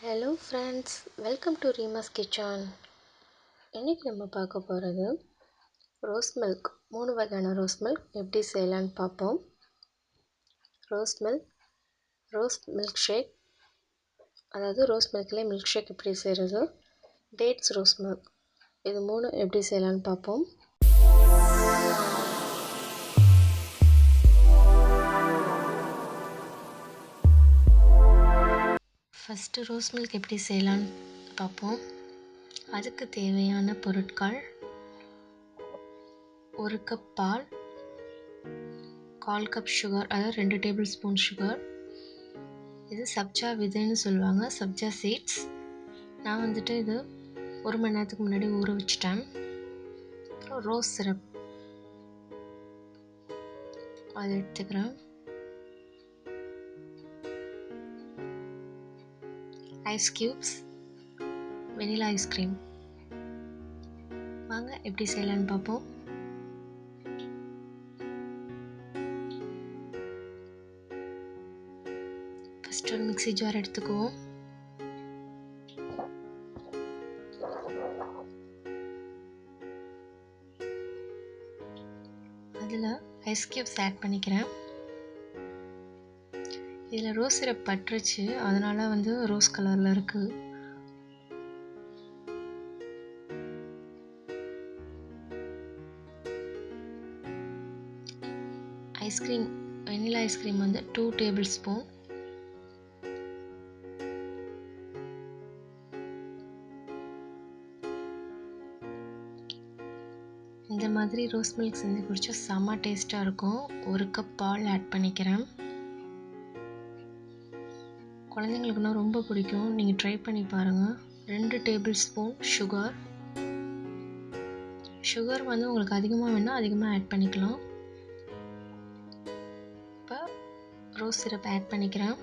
Hello friends, welcome to Reema's kitchen. இன்றைக்கி நம்ம பார்க்க போகிறது ரோஸ் மில்க். 3 வகையான ரோஸ் மில்க் எப்படி செய்யலான்னு பார்ப்போம். ரோஸ் மில்க் ஷேக், அதாவது ரோஸ் மில்க்லேயே மில்க் ஷேக் எப்படி செய்கிறது, டேட்ஸ் ரோஸ் மில்க், இது 3 எப்படி செய்யலான்னு பார்ப்போம். ஃபஸ்ட்டு ரோஸ் மில்க் எப்படி செய்யலான்னு பார்ப்போம். அதுக்கு தேவையான பொருட்கள்: 1 கப் பால், 1/4 கப் சுகர், அதாவது 2 டேபிள் ஸ்பூன் சுகர். இது சப்ஜா விதைன்னு சொல்லுவாங்க, சப்ஜா சீட்ஸ். நான் இது 1 மணி நேரத்துக்கு முன்னாடி ஊற வச்சிட்டேன். அப்புறம் ரோஸ் சிரப் அதை எடுத்துக்கிறேன். Ice cubes, vanilla ice cream. வாங்க எப்படி செய்யலான்னு பார்ப்போம். ஃபஸ்ட்டு ஒரு மிக்ஸி ஜார் எடுத்துக்குவோம். அதில் ஐஸ் க்யூப்ஸ் ஆட் பண்ணிக்கிறேன். இதில் ரோஸ் சிரப் பட்டுருச்சு, அதனால் ரோஸ் கலரில் இருக்குது. Ice cream, vanilla ice cream 2 tablespoon. இந்த மாதிரி ரோஸ் மில்க் செஞ்சு குடித்தா செம்ம டேஸ்ட்டாக இருக்கும். 1 கப் பால் ஆட் பண்ணிக்கிறேன். குழந்தைங்களுக்குன்னா ரொம்ப பிடிக்கும், நீங்கள் ட்ரை பண்ணி பாருங்கள். 2 டேபிள் ஸ்பூன் சுகர். சுகர் உங்களுக்கு அதிகமாக வேணால் அதிகமாக ஆட் பண்ணிக்கலாம். இப்போ ரோஸ் சிரப் ஆட் பண்ணிக்கிறேன்.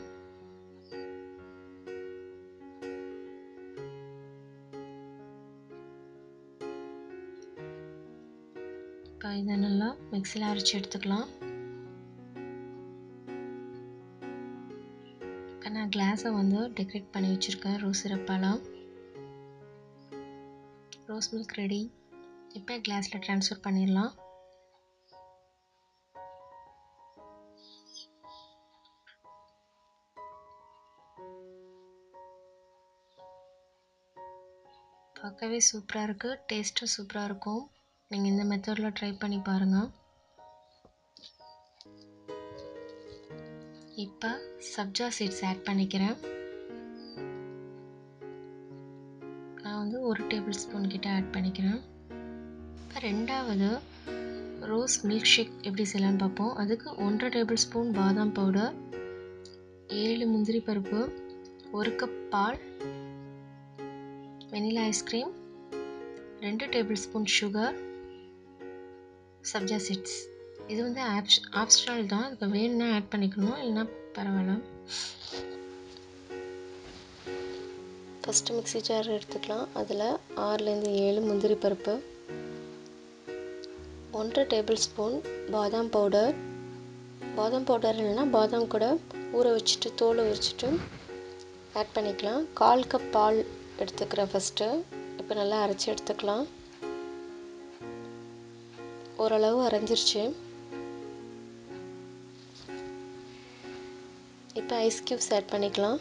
இப்போ இதை நல்லா மிக்ஸியில் அரைச்சி எடுத்துக்கலாம். இப்போ நான் கிளாஸை டெக்கரேட் பண்ணி வச்சுருக்கேன் ரோஸ் சிரப்பால். Rose milk ready. இப்போ கிளாஸில் ட்ரான்ஸ்ஃபர் பண்ணிடலாம். பார்க்கவே சூப்பராக இருக்குது, டேஸ்ட்டும் சூப்பராக இருக்கும். நீங்கள் இந்த மெத்தடில் ட்ரை பண்ணி பாருங்கள். இப்போ சப்ஜா சீட்ஸ் ஆட் பண்ணிக்கிறேன். நான் 1 டேபிள் ஸ்பூன் கிட்ட ஆட் பண்ணிக்கிறேன். இப்போ ரெண்டாவது ரோஸ் மில்க் ஷேக் எப்படி செய்யலான்னு பார்ப்போம். அதுக்கு 1 டேபிள் ஸ்பூன் பாதாம் பவுடர், 7 முந்திரி பருப்பு, 1 கப் பால், vanilla ice cream, 2 tablespoon sugar, sabja seeds. இது ஆப்ஷனல் தான், அதுக்கு வேணும்னா ஆட் பண்ணிக்கணும், இல்லைன்னா பரவாயில்ல. ஃபஸ்ட்டு மிக்ஸி ஜார் எடுத்துக்கலாம். அதில் 6லேருந்து 7 முந்திரி பருப்பு, 1 டேபிள் ஸ்பூன் பாதாம் பவுடர். பாதாம் பவுடர் இல்லைன்னா பாதாம் கூட ஊற வச்சுட்டு தோலை உரிச்சிட்டு ஆட் பண்ணிக்கலாம். 1/4 கப் பால் எடுத்துக்கிறேன் ஃபஸ்ட்டு. இப்போ நல்லா அரைச்சி எடுத்துக்கலாம். ஓரளவு அரைஞ்சிருச்சு. இப்போ ஐஸ் க்யூப்ஸ் ஆட் பண்ணிக்கலாம்.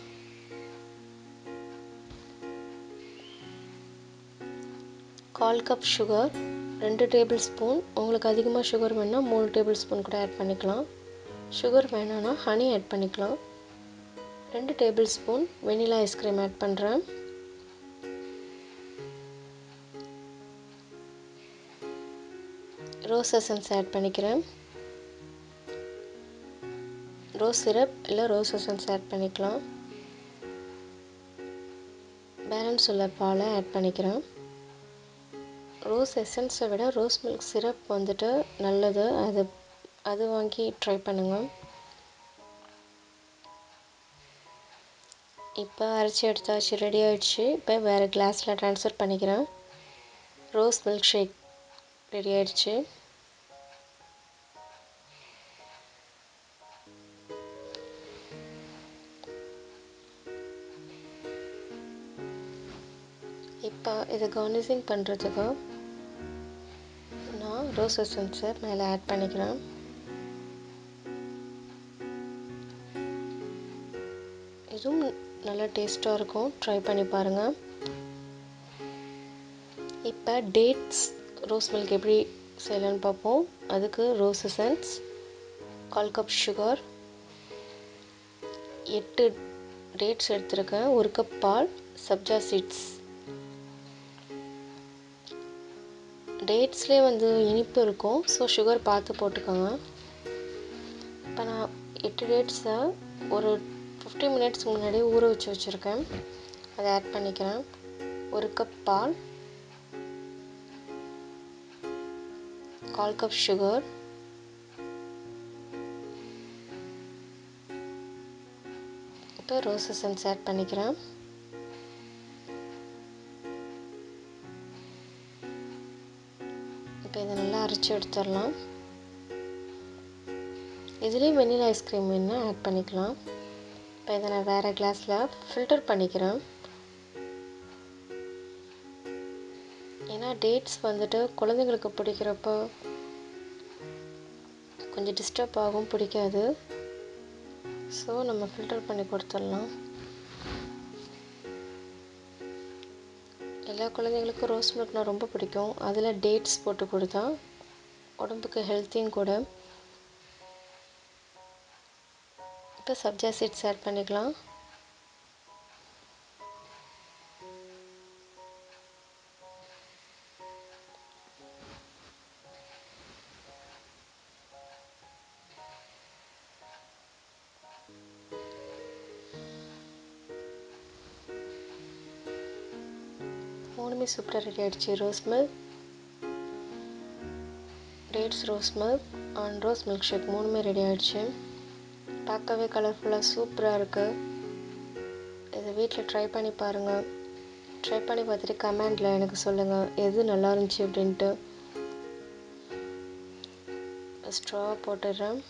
கால் கப் சுகர், 2 டேபிள் ஸ்பூன். உங்களுக்கு அதிகமாக சுகர் வேணுன்னா 3 டேபிள் ஸ்பூன் கூட ஆட் பண்ணிக்கலாம். சுகர் வேணான்னா ஹனி ஆட் பண்ணிக்கலாம். 2 tablespoon vanilla ice cream add பண்ணுறேன். ரோஸ் எசன்ஸ் ஆட் பண்ணிக்கிறேன். ரோஸ் சிரப் இல்லை ரோஸ் எசன்ஸ் ஆட் பண்ணிக்கலாம். பேலன்ஸ் உள்ள பாலை ஆட் பண்ணிக்கிறேன். ரோஸ் எசன்ஸை விட ரோஸ் மில்க் சிரப் நல்லது, அது வாங்கி ட்ரை பண்ணுங்கள். இப்போ அரைச்சி எடுத்தாச்சு, ரெடி ஆகிடுச்சு. இப்போ வேறு கிளாஸில் ட்ரான்ஸ்ஃபர் பண்ணிக்கிறேன். ரோஸ் மில்க் ஷேக் ரெடி ஆகிடுச்சு. இப்போ இதை கார்னிஷிங் பண்ணுறதுக்கு நான் ரோஸ் எசன்ஸை மேலே ஆட் பண்ணிக்கிறேன். இதுவும் நல்லா டேஸ்ட்டாக இருக்கும், ட்ரை பண்ணி பாருங்கள். இப்போ டேட்ஸ் ரோஸ் மில்க் எப்படி செய்யலான்னு பார்ப்போம். அதுக்கு rose essence, 1/4 cup sugar, 8 dates எடுத்துருக்கேன், 1 கப் பால், சப்ஜா சீட்ஸ். டேட்ஸ்லேயே இனிப்பு இருக்கும், ஸோ சுகர் பார்த்து போட்டுக்கோங்க. இப்போ நான் 8 டேட்ஸை ஒரு 15 மினிட்ஸ் முன்னாடி ஊற வச்சுருக்கேன். அதை ஆட் பண்ணிக்கிறேன். 1 கப் பால், 1/4 கப் சுகர், இப்போ ரோஸ் எசன்ஸ் ஆட் பண்ணிக்கிறேன். இப்போ இதை நல்லா அரைச்சி எடுத்துடலாம். இதுலேயும் வெண்ணிலா ஐஸ்கிரீம் வேணுன்னா ஆட் பண்ணிக்கலாம். இப்போ இதை நான் வேறு கிளாஸில் ஃபில்டர் பண்ணிக்கிறேன். ஏன்னா டேட்ஸ் குழந்தைங்களுக்கு பிடிக்கிறப்போ கொஞ்சம் டிஸ்டர்ப் ஆகும், பிடிக்காது. ஸோ நம்ம ஃபில்டர் பண்ணி கொடுத்துடலாம். எல்லா குழந்தைங்களுக்கும் ரோஸ் மில்க்னால் ரொம்ப பிடிக்கும். அதில் டேட்ஸ் போட்டு கொடுத்தா உடம்புக்கு ஹெல்த்தியும் கூட. இப்போ சப்ஜா சீட்ஸ் ஆட் பண்ணிக்கலாம். மூணுமே சூப்பராக ரெடி ஆகிடுச்சு. Rose milk, dates rose milk and rose milk shake மூணுமே ரெடி ஆகிடுச்சு. பார்க்கவே கலர்ஃபுல்லாக சூப்பராக இருக்குது. இதை வீட்டில் ட்ரை பண்ணி பாருங்கள். ட்ரை பண்ணி பார்த்துட்டு கமெண்டில் எனக்கு சொல்லுங்கள் எது நல்லா இருந்துச்சு அப்படின்ட்டு. ஸ்ட்ரா போட்டுடுறேன்.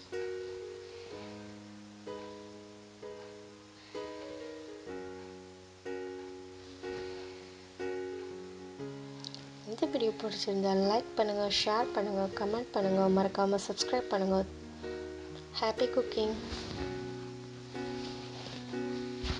இந்த வீடியோ பிடிச்சிருந்தால் லைக் பண்ணுங்கள், ஷேர் பண்ணுங்கள், கமெண்ட் பண்ணுங்கள், மறக்காமல் சப்ஸ்கிரைப் பண்ணுங்கள். Happy cooking.